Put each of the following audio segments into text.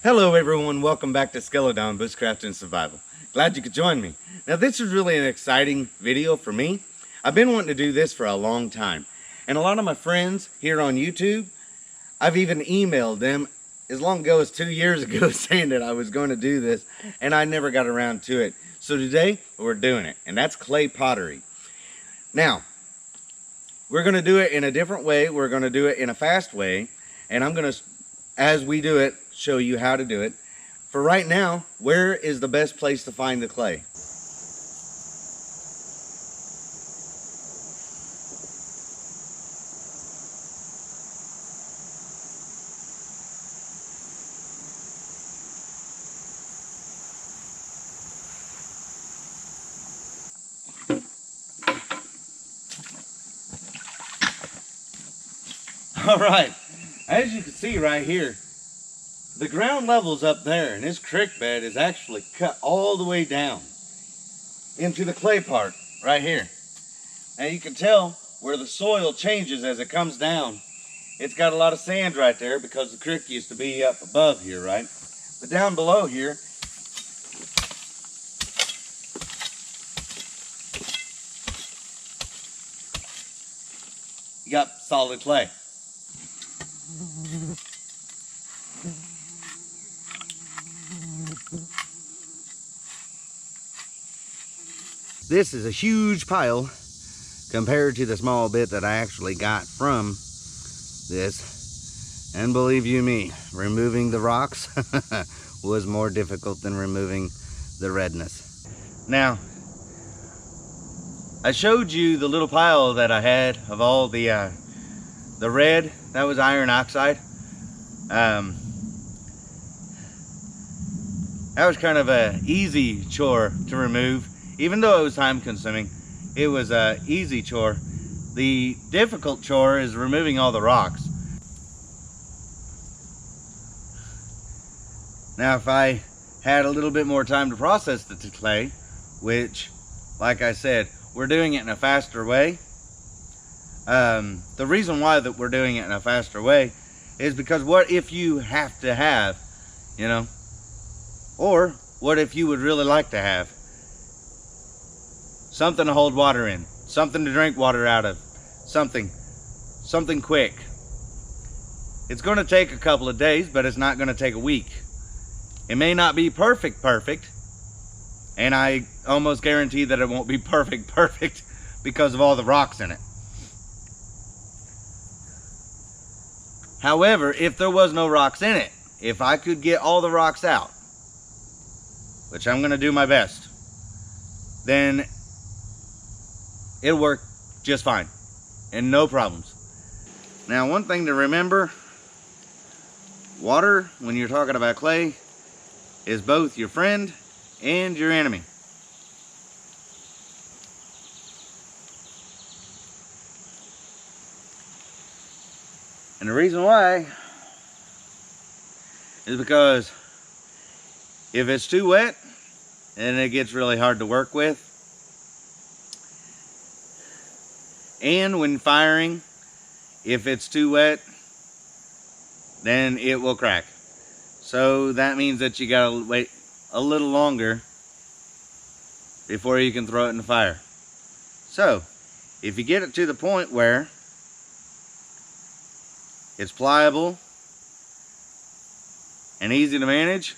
Hello everyone, welcome back to Skeledon, Bushcraft and Survival. Glad you could join me. Now this is really an exciting video for me. I've been wanting to do this for a long time. And a lot of my friends here on YouTube, I've even emailed them as long ago as 2 years ago saying that I was going to do this, and I never got around to it. So today we're doing it, and that's clay pottery. Now, we're going to do it in a different way. We're going to do it in a fast way, and I'm going to, as we do it, show you how to do it. For right now, where is the best place to find the clay? All right, as you can see right here, the ground level's up there, and this creek bed is actually cut all the way down into the clay part right here. Now you can tell where the soil changes as it comes down. It's got a lot of sand right there because the creek used to be up above here, right? But down below here, you got solid clay. This is a huge pile compared to the small bit that I actually got from this. And believe you me, removing the rocks was more difficult than removing the redness. Now, I showed you the little pile that I had of all the red. That was iron oxide. That was kind of a easy chore to remove. Even though it was time consuming, it was an easy chore. The difficult chore is removing all the rocks. Now, if I had a little bit more time to process the clay, which, like I said, we're doing it in a faster way. The reason why that we're doing it in a faster way is because what if you have to have, you know, or what if you would really like to have something to hold water in, something to drink water out of, something quick. It's going to take a couple of days, but it's not going to take a week. It may not be perfect, and I almost guarantee that it won't be perfect because of all the rocks in it. However, if there was no rocks in it, if I could get all the rocks out, which I'm going to do my best, then it'll work just fine and no problems. Now, one thing to remember, water, when you're talking about clay, is both your friend and your enemy. And the reason why is because if it's too wet, then it gets really hard to work with. And when firing, if it's too wet, then it will crack. So that means that you gotta wait a little longer before you can throw it in the fire. So if you get it to the point where it's pliable and easy to manage,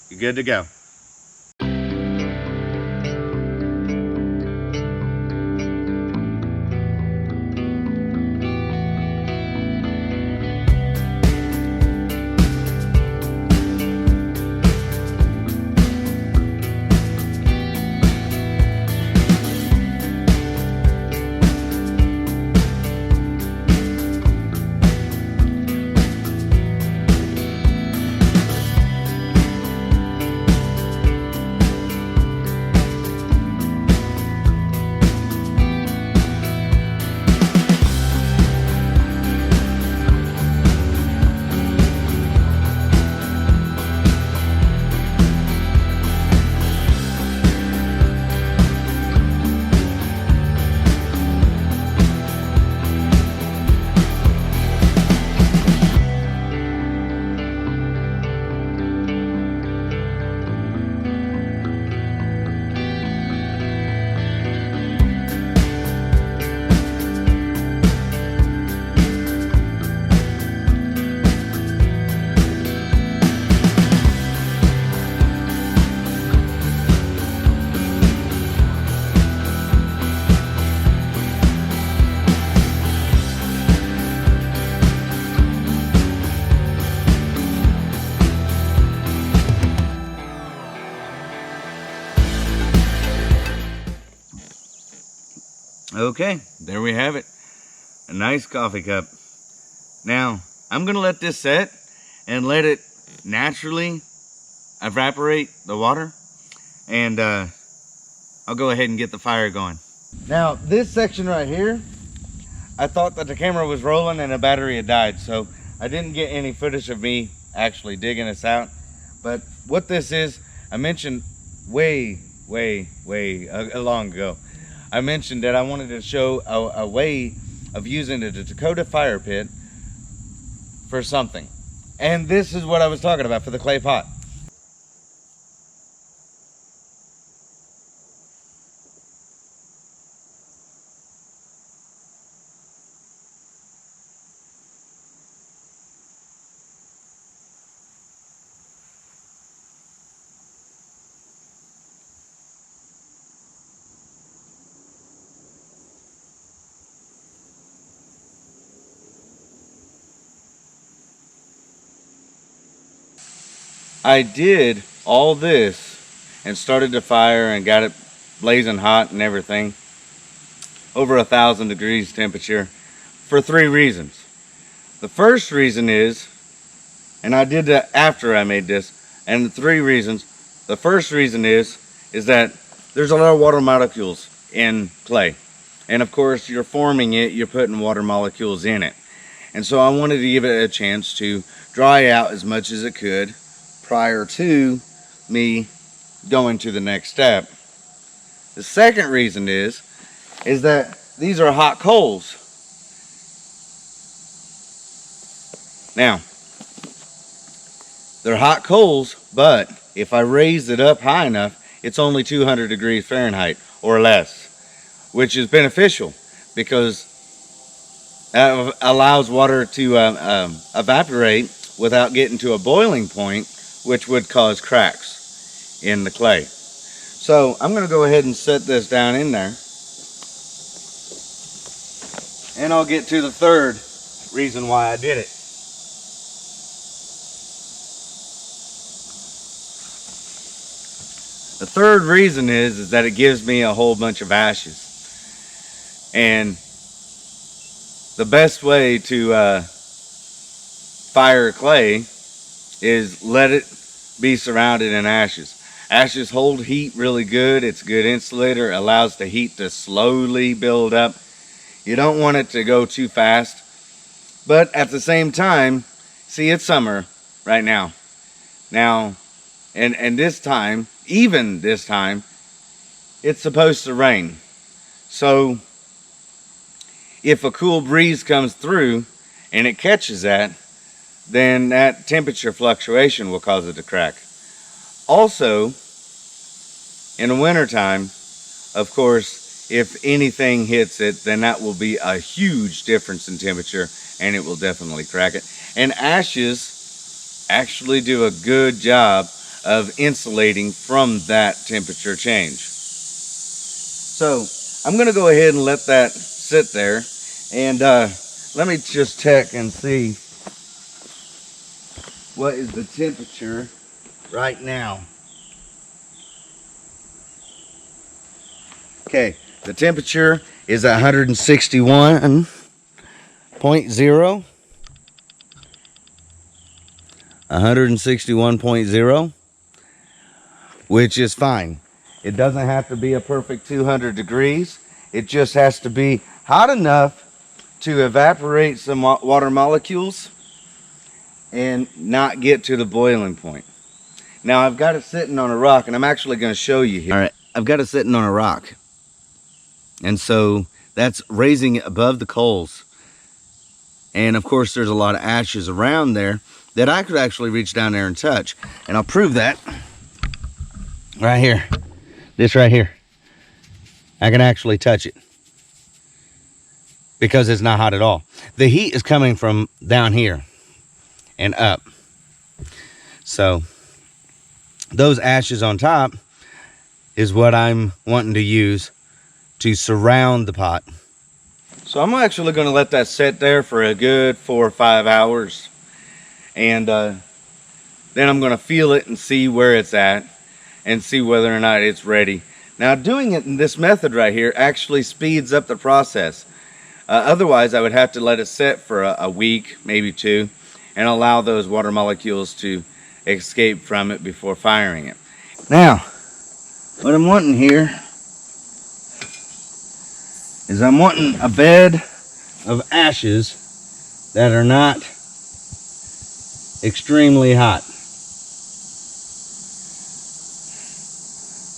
you're good to go. Okay, there we have it. A nice coffee cup. Now, I'm gonna let this set and let it naturally evaporate the water, and I'll go ahead and get the fire going. Now, this section right here, I thought that the camera was rolling and the battery had died, so I didn't get any footage of me actually digging this out. But what this is, I mentioned way long ago, I mentioned that I wanted to show a way of using the Dakota fire pit for something. And this is what I was talking about for the clay pot. I did all this and started the fire and got it blazing hot and everything, over 1,000 degrees temperature, for 3 reasons. The first reason is, and I did that after I made this, and the 3 reasons. The first reason is that there's a lot of water molecules in clay, and of course you're forming it, you're putting water molecules in it, and so I wanted to give it a chance to dry out as much as it could prior to me going to the next step. The second reason is that these are hot coals. Now, they're hot coals, but if I raise it up high enough, it's only 200 degrees Fahrenheit or less, which is beneficial because that allows water to evaporate without getting to a boiling point, which would cause cracks in the clay. So I'm going to go ahead and set this down in there, and I'll get to the third reason why I did it. The third reason is that it gives me a whole bunch of ashes, and the best way to fire clay is let it be surrounded in ashes. Ashes hold heat really good. It's a good insulator. It allows the heat to slowly build up. You don't want it to go too fast, but at the same time, see, it's summer right now. And this time, even this time, it's supposed to rain. So if a cool breeze comes through and it catches that, then that temperature fluctuation will cause it to crack. Also, in the wintertime, of course, if anything hits it, then that will be a huge difference in temperature, and it will definitely crack it. And ashes actually do a good job of insulating from that temperature change. So I'm going to go ahead and let that sit there, and let me just check and see what is the temperature right now. Okay, the temperature is 161.0. 161.0, which is fine. It doesn't have to be a perfect 200 degrees. It just has to be hot enough to evaporate some water molecules and not get to the boiling point. Now I've got it sitting on a rock, and I'm actually going to show you here. All right, I've got it sitting on a rock, and so that's raising it above the coals. And of course there's a lot of ashes around there that I could actually reach down there and touch, and I'll prove that right here. This right here, I can actually touch it because it's not hot at all. The heat is coming from down here and up. So those ashes on top is what I'm wanting to use to surround the pot. So I'm actually going to let that sit there for a good 4 or 5 hours, and then I'm going to feel it and see where it's at and see whether or not it's ready. Now doing it in this method right here actually speeds up the process. Otherwise I would have to let it sit for a week, maybe 2, and allow those water molecules to escape from it before firing it. Now, what I'm wanting here is I'm wanting a bed of ashes that are not extremely hot.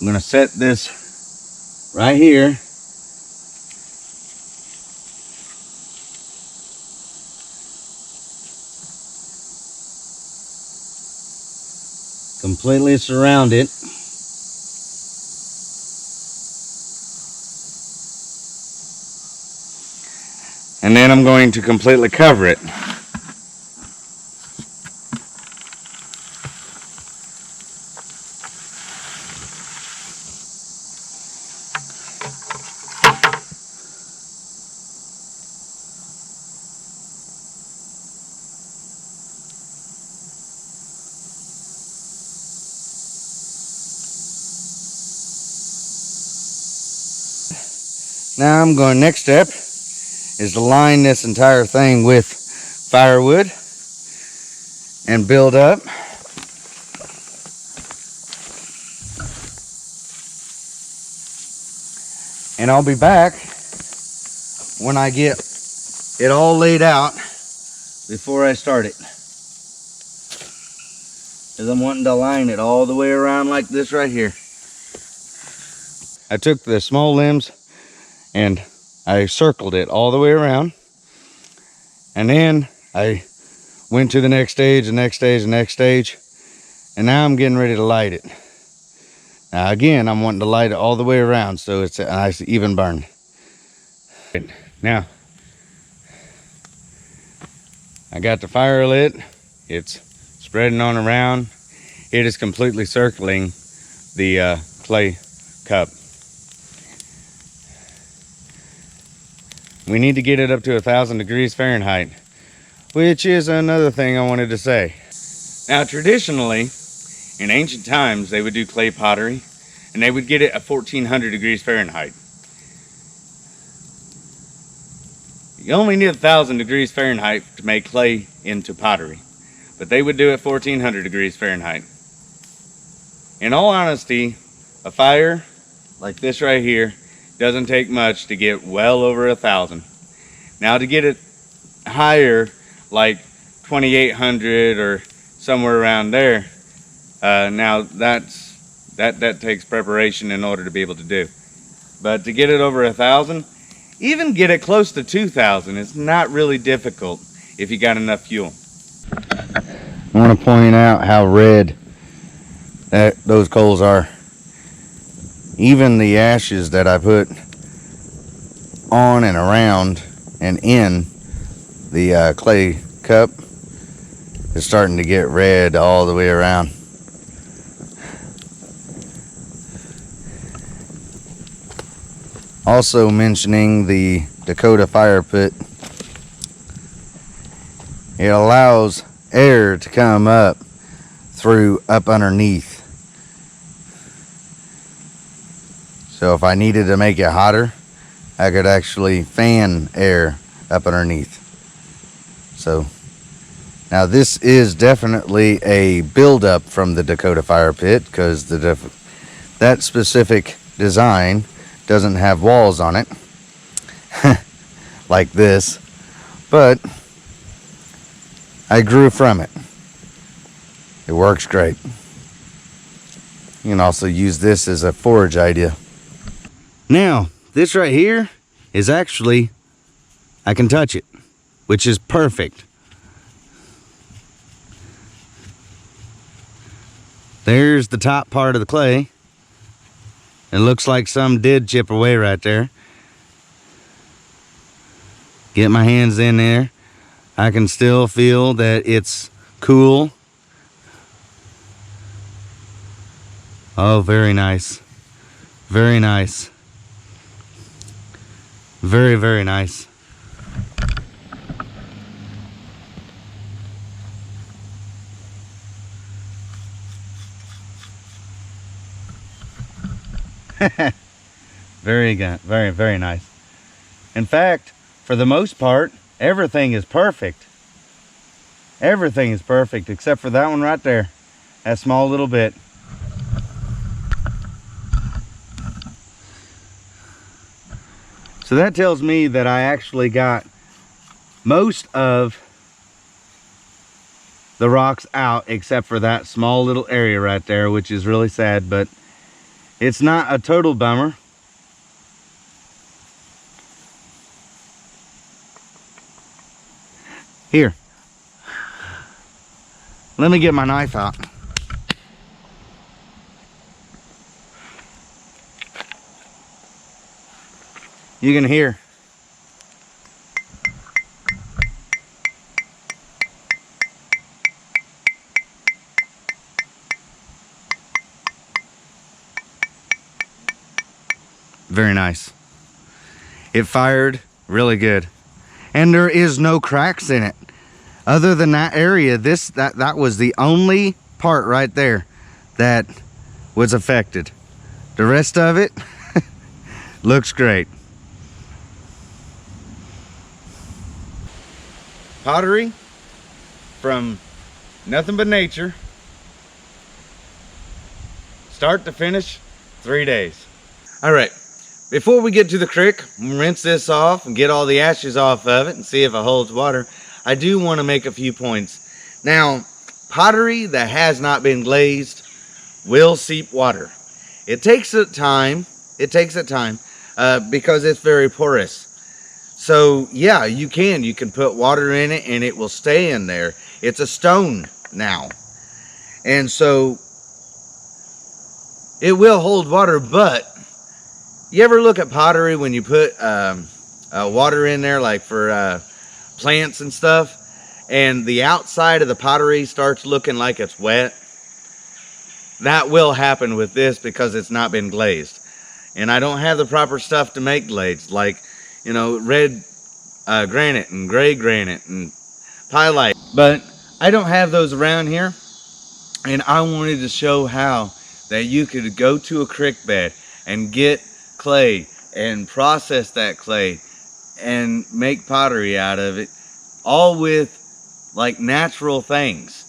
I'm going to set this right here. Completely surround it. And then I'm going to completely cover it. Now I'm going, next step is to line this entire thing with firewood and build up. And I'll be back when I get it all laid out before I start it. Because I'm wanting to line it all the way around like this right here. I took the small limbs and I circled it all the way around. And then I went to the next stage, the next stage, the next stage. And now I'm getting ready to light it. Now again, I'm wanting to light it all the way around so it's a nice even burn. Now, I got the fire lit. It's spreading on around. It is completely circling the clay cup. We need to get it up to 1,000 degrees Fahrenheit, which is another thing I wanted to say. Now, traditionally, in ancient times, they would do clay pottery, and they would get it at 1,400 degrees Fahrenheit. You only need 1,000 degrees Fahrenheit to make clay into pottery, but they would do it 1,400 degrees Fahrenheit. In all honesty, a fire like this right here doesn't take much to get well over 1,000. Now to get it higher, like 2,800 or somewhere around there, now that takes preparation in order to be able to do. But to get it over 1,000, even get it close to 2,000, it's not really difficult if you got enough fuel. I want to point out how red those coals are. Even the ashes that I put on and around and in the clay cup is starting to get red all the way around. Also mentioning the Dakota fire pit, it allows air to come up underneath. So if I needed to make it hotter, I could actually fan air up underneath. So now this is definitely a buildup from the Dakota fire pit, because that specific design doesn't have walls on it like this, but I grew from it. It works great. You can also use this as a forage idea. Now, this right here is actually, I can touch it, which is perfect. There's the top part of the clay. It looks like some did chip away right there. Get my hands in there. I can still feel that it's cool. Oh, very nice. Very nice. Very, very nice. Very good. Very, very nice. In fact, for the most part, everything is perfect. Everything is perfect except for that one right there. That small little bit. So that tells me that I actually got most of the rocks out except for that small little area right there, which is really sad, but it's not a total bummer. Here, let me get my knife out. You can hear. Very nice. It fired really good. And there is no cracks in it. Other than that area, that was the only part right there that was affected. The rest of it looks great. Pottery from nothing but nature. Start to finish, 3 days. All right. Before we get to the creek, rinse this off and get all the ashes off of it and see if it holds water, I do want to make a few points. Now, pottery that has not been glazed will seep water. It takes a time. It takes a time because it's very porous. So yeah, you can put water in it and it will stay in there. It's a stone now. And so it will hold water, but you ever look at pottery when you put water in there, like for plants and stuff, and the outside of the pottery starts looking like it's wet? That will happen with this because it's not been glazed. And I don't have the proper stuff to make glazed, like, you know, red granite and gray granite and pyrite. But I don't have those around here. And I wanted to show how that you could go to a creek bed and get clay and process that clay and make pottery out of it, all with like natural things.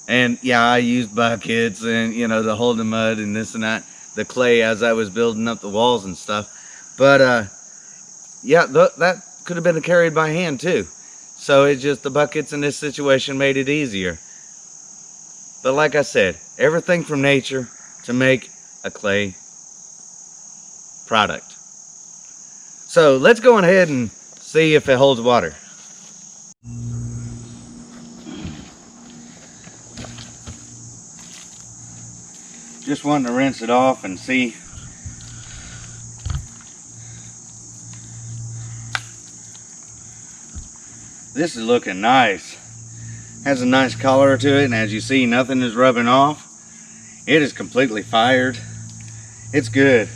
And yeah, I used buckets and, you know, to hold the mud and this and that, the clay, as I was building up the walls and stuff. But yeah, that could have been carried by hand too. So it's just the buckets in this situation made it easier. But like I said, everything from nature to make a clay product. So let's go ahead and see if it holds water. Just wanting to rinse it off and see. This is looking nice. Has a nice color to it, and as you see, nothing is rubbing off. It is completely fired. It's good.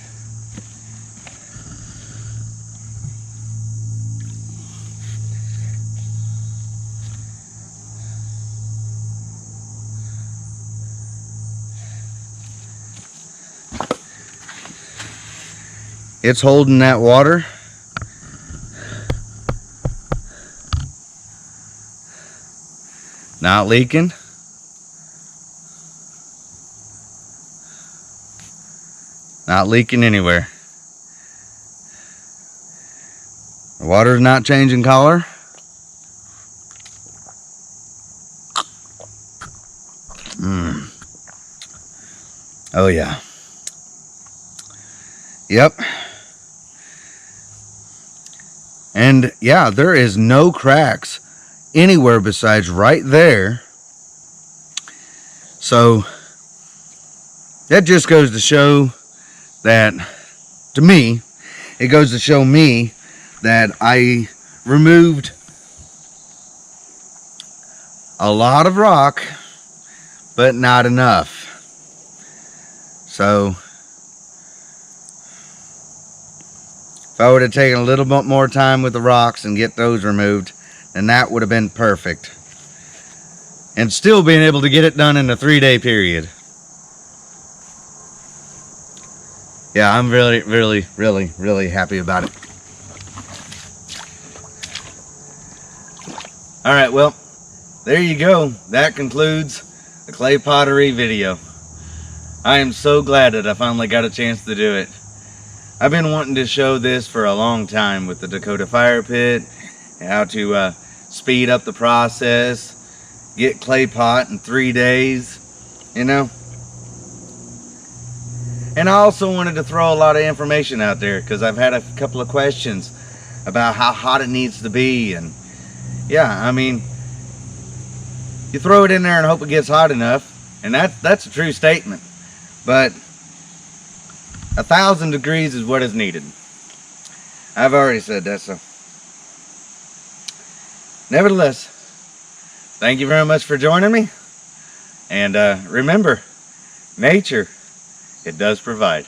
It's holding that water. Not leaking. Not leaking anywhere. The water's not changing color. Oh yeah. Yep. And yeah, there is no cracks anywhere besides right there. So that just goes to show that, to me, it goes to show me that I removed a lot of rock, but not enough. So if I would have taken a little bit more time with the rocks and get those removed, then that would have been perfect. And still being able to get it done in a 3-day period. Yeah, I'm really, really, really, really happy about it. All right, well, there you go. That concludes the clay pottery video. I am so glad that I finally got a chance to do it. I've been wanting to show this for a long time with the Dakota fire pit, how to speed up the process, get clay pot in 3 days, you know. And I also wanted to throw a lot of information out there because I've had a couple of questions about how hot it needs to be. And yeah, I mean, you throw it in there and hope it gets hot enough, and that's a true statement. But 1,000 degrees is what is needed. I've already said that, so. Nevertheless, thank you very much for joining me. And remember, nature, it does provide.